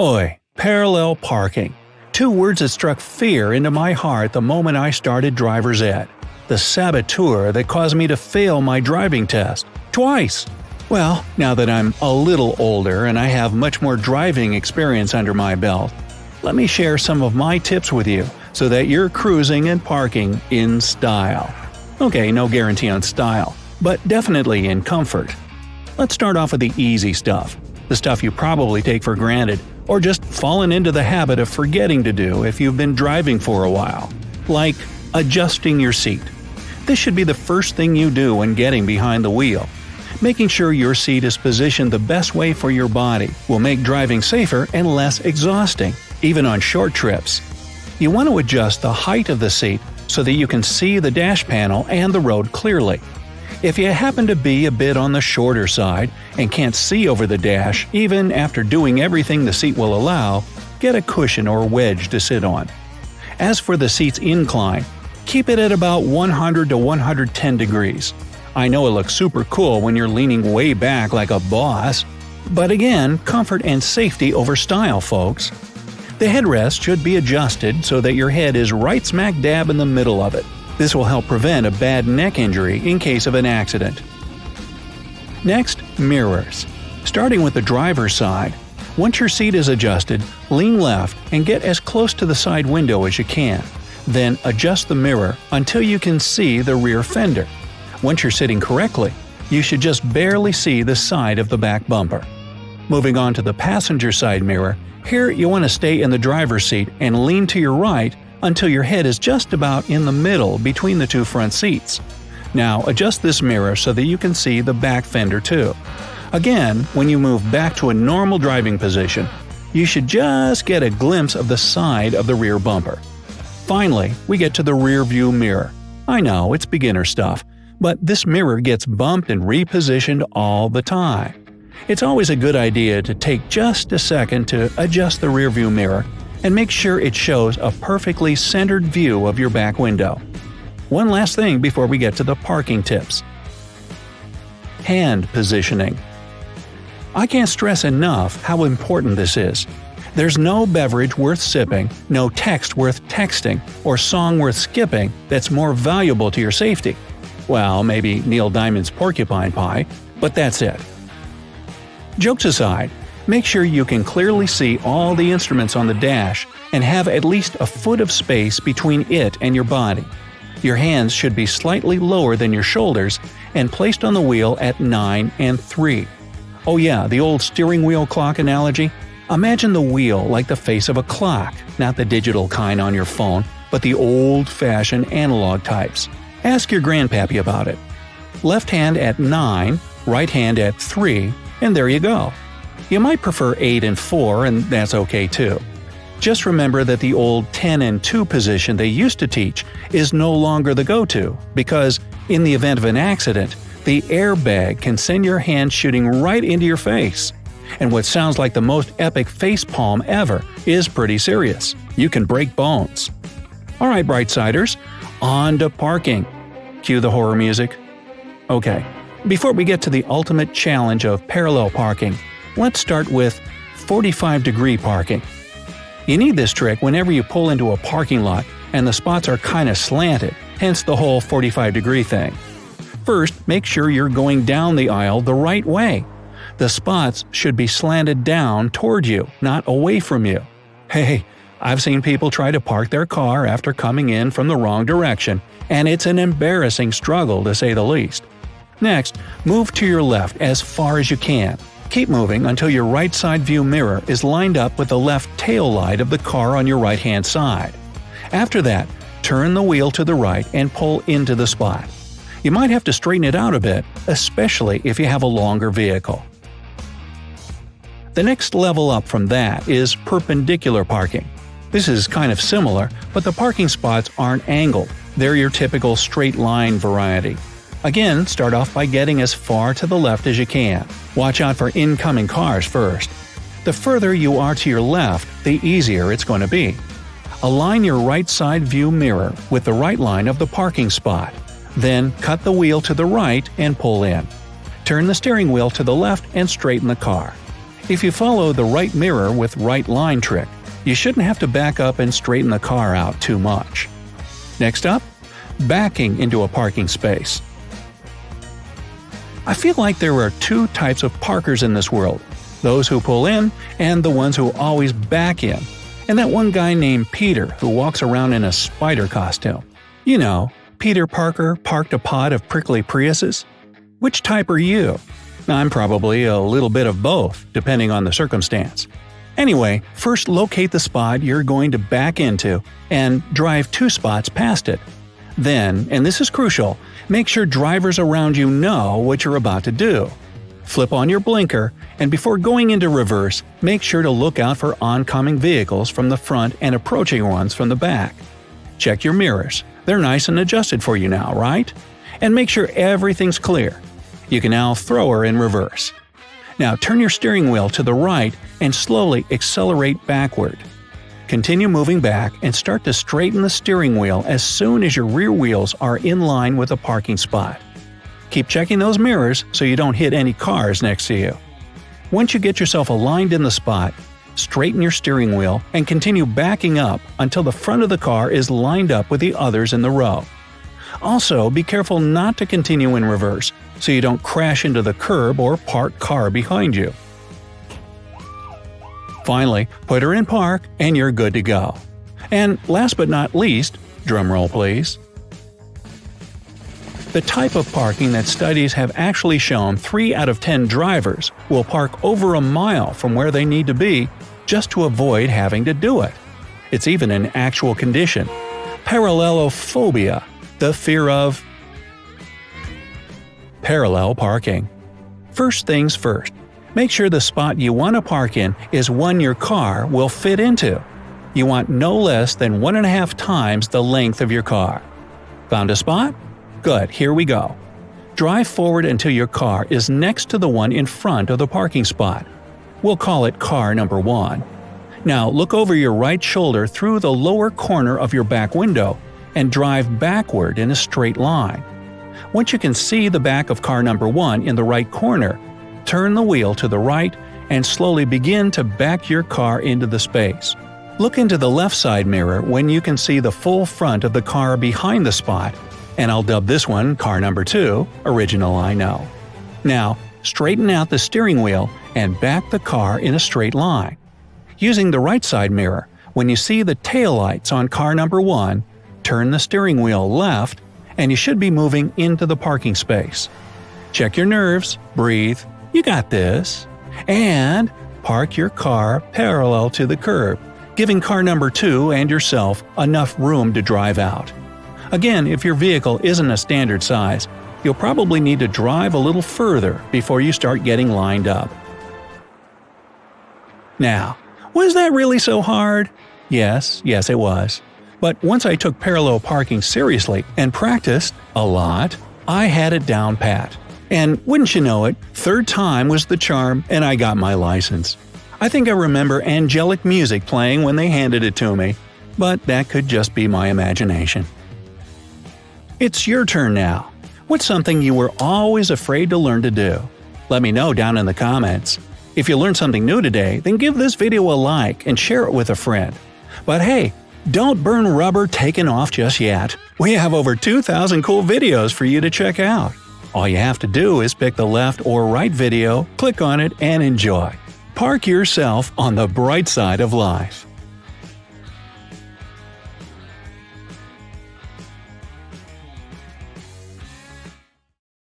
Oi, parallel parking. Two words that struck fear into my heart the moment I started driver's ed. The saboteur that caused me to fail my driving test. Twice! Well, now that I'm a little older and I have much more driving experience under my belt, let me share some of my tips with you so that you're cruising and parking in style. Okay, no guarantee on style, but definitely in comfort. Let's start off with the easy stuff. The stuff you probably take for granted or just fallen into the habit of forgetting to do if you've been driving for a while. Like adjusting your seat. This should be the first thing you do when getting behind the wheel. Making sure your seat is positioned the best way for your body will make driving safer and less exhausting, even on short trips. You want to adjust the height of the seat so that you can see the dash panel and the road clearly. If you happen to be a bit on the shorter side and can't see over the dash even after doing everything the seat will allow, get a cushion or wedge to sit on. As for the seat's incline, keep it at about 100 to 110 degrees. I know it looks super cool when you're leaning way back like a boss, but again, comfort and safety over style, folks. The headrest should be adjusted so that your head is right smack dab in the middle of it. This will help prevent a bad neck injury in case of an accident. Next, mirrors. Starting with the driver's side, once your seat is adjusted, lean left and get as close to the side window as you can. Then adjust the mirror until you can see the rear fender. Once you're sitting correctly, you should just barely see the side of the back bumper. Moving on to the passenger side mirror, here you want to stay in the driver's seat and lean to your right until your head is just about in the middle between the two front seats. Now adjust this mirror so that you can see the back fender too. Again, when you move back to a normal driving position, you should just get a glimpse of the side of the rear bumper. Finally, we get to the rear view mirror. I know, it's beginner stuff, but this mirror gets bumped and repositioned all the time. It's always a good idea to take just a second to adjust the rear view mirror and make sure it shows a perfectly centered view of your back window. One last thing before we get to the parking tips. Hand positioning. I can't stress enough how important this is. There's no beverage worth sipping, no text worth texting, or song worth skipping that's more valuable to your safety. Well, maybe Neil Diamond's Porcupine Pie, but that's it. Jokes aside, make sure you can clearly see all the instruments on the dash and have at least a foot of space between it and your body. Your hands should be slightly lower than your shoulders and placed on the wheel at 9 and 3. Oh yeah, the old steering wheel clock analogy? Imagine the wheel like the face of a clock, not the digital kind on your phone, but the old-fashioned analog types. Ask your grandpappy about it. Left hand at 9, right hand at 3, and there you go. You might prefer 8 and 4, and that's okay too. Just remember that the old 10 and 2 position they used to teach is no longer the go-to, because in the event of an accident, the airbag can send your hand shooting right into your face. And what sounds like the most epic facepalm ever is pretty serious. You can break bones. Alright, Brightsiders, on to parking. Cue the horror music. Okay, before we get to the ultimate challenge of parallel parking, let's start with 45-degree parking. You need this trick whenever you pull into a parking lot and the spots are kinda slanted, hence the whole 45-degree thing. First, make sure you're going down the aisle the right way. The spots should be slanted down toward you, not away from you. Hey, I've seen people try to park their car after coming in from the wrong direction, and it's an embarrassing struggle to say the least. Next, move to your left as far as you can. Keep moving until your right side view mirror is lined up with the left tail light of the car on your right-hand side. After that, turn the wheel to the right and pull into the spot. You might have to straighten it out a bit, especially if you have a longer vehicle. The next level up from that is perpendicular parking. This is kind of similar, but the parking spots aren't angled. They're your typical straight line variety. Again, start off by getting as far to the left as you can. Watch out for incoming cars first. The further you are to your left, the easier it's going to be. Align your right side view mirror with the right line of the parking spot. Then cut the wheel to the right and pull in. Turn the steering wheel to the left and straighten the car. If you follow the right mirror with right line trick, you shouldn't have to back up and straighten the car out too much. Next up, backing into a parking space. I feel like there are two types of parkers in this world, those who pull in and the ones who always back in, and that one guy named Peter who walks around in a spider costume. You know, Peter Parker parked a pod of prickly Priuses. Which type are you? I'm probably a little bit of both, depending on the circumstance. Anyway, first locate the spot you're going to back into and drive 2 spots past it. Then, and this is crucial, make sure drivers around you know what you're about to do. Flip on your blinker, and before going into reverse, make sure to look out for oncoming vehicles from the front and approaching ones from the back. Check your mirrors. They're nice and adjusted for you now, right? And make sure everything's clear. You can now throw her in reverse. Now turn your steering wheel to the right and slowly accelerate backward. Continue moving back and start to straighten the steering wheel as soon as your rear wheels are in line with the parking spot. Keep checking those mirrors so you don't hit any cars next to you. Once you get yourself aligned in the spot, straighten your steering wheel and continue backing up until the front of the car is lined up with the others in the row. Also, be careful not to continue in reverse so you don't crash into the curb or parked car behind you. Finally, put her in park and you're good to go. And last but not least, drumroll please. The type of parking that studies have actually shown 3 out of 10 drivers will park over a mile from where they need to be just to avoid having to do it. It's even an actual condition. Parallelophobia, the fear of parallel parking. First things first, make sure the spot you want to park in is one your car will fit into. You want no less than 1.5 times the length of your car. Found a spot? Good, here we go. Drive forward until your car is next to the one in front of the parking spot. We'll call it car number 1. Now look over your right shoulder through the lower corner of your back window and drive backward in a straight line. Once you can see the back of car number 1 in the right corner, turn the wheel to the right and slowly begin to back your car into the space. Look into the left side mirror when you can see the full front of the car behind the spot, and I'll dub this one car number 2, original I know. Now, straighten out the steering wheel and back the car in a straight line. Using the right side mirror, when you see the taillights on car number 1, turn the steering wheel left and you should be moving into the parking space. Check your nerves, breathe, you got this, and park your car parallel to the curb, giving car number 2 and yourself enough room to drive out. Again, if your vehicle isn't a standard size, you'll probably need to drive a little further before you start getting lined up. Now, was that really so hard? Yes, it was. But once I took parallel parking seriously and practiced a lot, I had it down pat. And wouldn't you know it, 3rd time was the charm and I got my license. I think I remember angelic music playing when they handed it to me, but that could just be my imagination. It's your turn now. What's something you were always afraid to learn to do? Let me know down in the comments. If you learned something new today, then give this video a like and share it with a friend. But hey, don't burn rubber taking off just yet. We have over 2,000 cool videos for you to check out. All you have to do is pick the left or right video, click on it, and enjoy. Park yourself on the bright side of life.